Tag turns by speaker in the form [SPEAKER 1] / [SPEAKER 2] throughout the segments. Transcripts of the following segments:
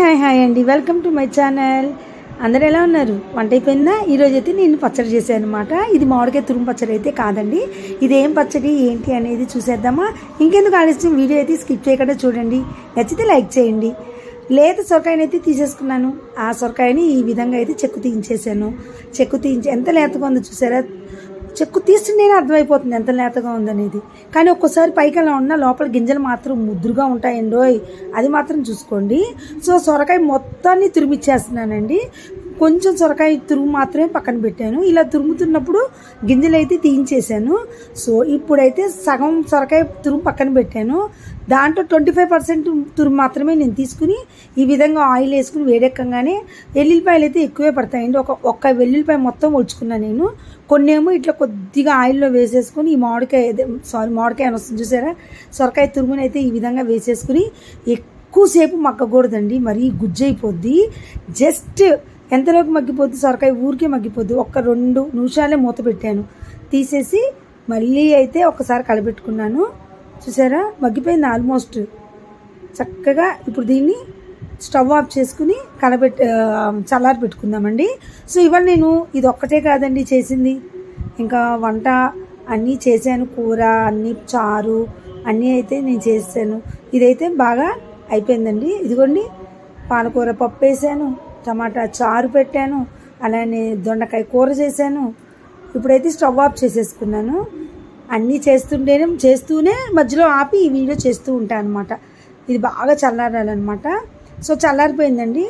[SPEAKER 1] Hi అండి, welcome to my channel. అందరు ఎలా ఉన్నారు? వంట అయిపోయిందా? ఈరోజు అయితే నేను పచ్చడి చేశాను అనమాట. ఇది మామిడికాయ తురుము పచ్చడి అయితే కాదండి. ఇది ఏం పచ్చడి ఏంటి అనేది చూసేద్దామా? ఇంకెందుకు ఆలస్యం, వీడియో అయితే స్కిప్ చేయకుండా చూడండి. నచ్చితే లైక్ చేయండి. లేత సొరకాయనైతే తీసేసుకున్నాను. ఆ సొరకాయని ఈ విధంగా అయితే చెక్కు తీయించేసాను. చెక్కు తీయించి ఎంత లేతగా ఉందో చూసారా? చెక్కు తీస్తుంటేనే అర్థమైపోతుంది ఎంత లేతగా ఉందనేది. కానీ ఒక్కోసారి పైకి అలా ఉన్న లోపల గింజలు మాత్రం ముద్దురుగా ఉంటాయండోయ్, అది మాత్రం చూసుకోండి. సో సొరకాయ మొత్తాన్ని తురిమిచ్చేస్తున్నానండి. కొంచెం సొరకాయ తురుము మాత్రమే పక్కన పెట్టాను. ఇలా తురుముతున్నప్పుడు గింజలు అయితే తీయించేసాను. సో ఇప్పుడైతే సగం సొరకాయ తురుము పక్కన పెట్టాను. దాంట్లో 25% తురుము మాత్రమే నేను తీసుకుని ఈ విధంగా ఆయిల్ వేసుకుని వేడెక్కగానే, వెల్లుల్లిపాయలు అయితే ఎక్కువే పడతాయండి. ఒక్క వెల్లుల్లిపాయ మొత్తం ఒలుచుకున్నాను నేను. కొన్నేమో ఇట్లా కొద్దిగా ఆయిల్లో వేసేసుకుని ఈ మామిడికాయ అని వస్తుంది చూసారా, సొరకాయ తురుముని అయితే ఈ విధంగా వేసేసుకుని ఎక్కువసేపు మగ్గకూడదండి, మరీ గుజ్జైపోద్ది. జస్ట్ ఎంతలోకి మగ్గిపోద్ది సొరకాయ, ఊరికే మగ్గిపోద్ది. 1-2 నిమిషాలే మూత పెట్టాను. తీసేసి మళ్ళీ అయితే ఒకసారి కలపెట్టుకున్నాను. చూసారా, మగ్గిపోయింది ఆల్మోస్ట్ చక్కగా. ఇప్పుడు దీన్ని స్టవ్ ఆఫ్ చేసుకుని చల్లారి పెట్టుకుందామండి. సో ఇవాళ నేను ఇది ఒక్కటే కాదండి చేసింది, ఇంకా వంట అన్నీ చేశాను. కూర అన్నీ, చారు అన్నీ అయితే నేను చేశాను. ఇదైతే బాగా అయిపోయిందండి. ఇదిగోండి, పాలకూర పప్పు వేసాను, టమాటా చారు పెట్టాను, అలానే దొండకాయ కూర చేశాను. ఇప్పుడైతే స్టవ్ ఆఫ్ చేసేసుకున్నాను. అన్నీ చేస్తూనే మధ్యలో ఆపి ఈ వీడియో చేస్తూ ఉంటాను అనమాట. ఇది బాగా చల్లారాలన్నమాట. సో చల్లారిపోయిందండి.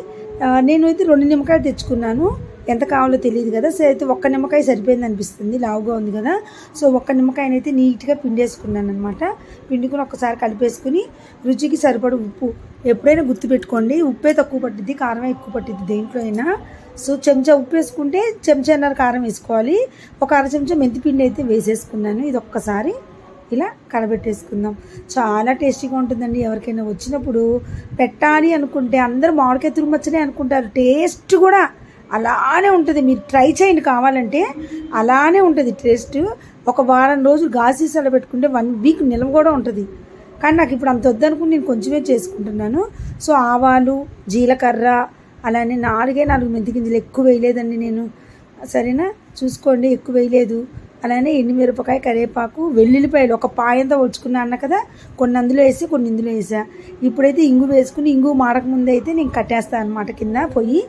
[SPEAKER 1] నేను అయితే 2 నిమ్మకాయలు తెచ్చుకున్నాను. ఎంత కావాలో తెలియదు కదా. సో అయితే 1 నిమ్మకాయ సరిపోయింది అనిపిస్తుంది, లావుగా ఉంది కదా. సో 1 నిమ్మకాయనైతే నీట్గా పిండేసుకున్నాను అనమాట. పిండుకుని ఒక్కసారి కలిపేసుకుని రుచికి సరిపడు ఉప్పు ఎప్పుడైనా గుర్తుపెట్టుకోండి. ఉప్పే తక్కువ పట్టిద్ది, కారమే ఎక్కువ పట్టిద్ది దేంట్లో అయినా. సో చెంచా ఉప్పు వేసుకుంటే చెంచాన్నర కారం వేసుకోవాలి. ఒక అర చెంచా మెంతిపిండి అయితే వేసేసుకున్నాను. ఇది ఒక్కసారి ఇలా కలబెట్టేసుకుందాం. చాలా టేస్టీగా ఉంటుందండి. ఎవరికైనా వచ్చినప్పుడు పెట్టాలి అనుకుంటే, అందరూ మామిడికాయ తురుము పచ్చడి అనుకుంటారు, టేస్ట్ కూడా అలానే ఉంటుంది. మీరు ట్రై చేయండి, కావాలంటే అలానే ఉంటుంది టేస్ట్. ఒక వారం రోజులు గాసీసాలో పెట్టుకుంటే 1 వీక్ నిల్వ కూడా ఉంటుంది. కానీ నాకు ఇప్పుడు అంత వద్దనుకుని నేను కొంచెమే చేసుకుంటున్నాను. సో ఆవాలు, జీలకర్ర, అలానే 4 మెంతి గింజలు, ఎక్కువ వేయలేదండి నేను, సరేనా? చూసుకోండి, ఎక్కువ వేయలేదు. అలానే ఎండుమిరపకాయ, కరివేపాకు, వెల్లుల్లిపాయలు ఒక పాయంతో ఒలుచుకున్నా అన్న కదా, కొన్ని అందులో వేసి కొన్ని ఇందులో వేసా. ఇప్పుడైతే ఇంగు వేసుకుని, ఇంగు మాడక ముందు అయితే నేను కట్టేస్తాను అనమాట. కింద పొయ్యి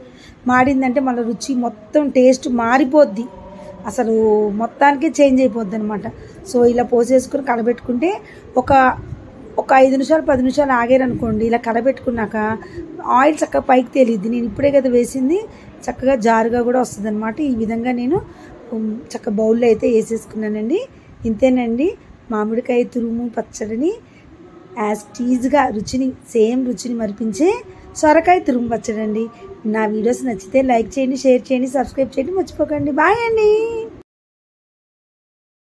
[SPEAKER 1] మాడిందంటే మళ్ళీ రుచి మొత్తం టేస్ట్ మారిపోద్ది, అసలు మొత్తానికే చేంజ్ అయిపోద్ది అనమాట. సో ఇలా పోసేసుకుని కలబెట్టుకుంటే ఒక 5 నిమిషాలు 10 నిమిషాలు ఆగారనుకోండి, ఇలా కలబెట్టుకున్నాక ఆయిల్ చక్కగా పైకి తేలిద్ది. నేను ఇప్పుడే కదా వేసింది, చక్కగా జారుగా కూడా వస్తుంది అనమాట. ఈ విధంగా నేను చక్క బౌల్లో అయితే వేసేసుకున్నానండి. ఇంతేనండి, మామిడికాయ తురుము పచ్చడిని యాజ్ టీజ్గా సేమ్ రుచిని మరిపించే సొరకాయ తురుము పచ్చడి అండి. నా వీడియోస్ నచ్చితే లైక్ చేయండి, షేర్ చేయండి, సబ్స్క్రైబ్ చేయండి మర్చిపోకండి. బాయ్ అండి.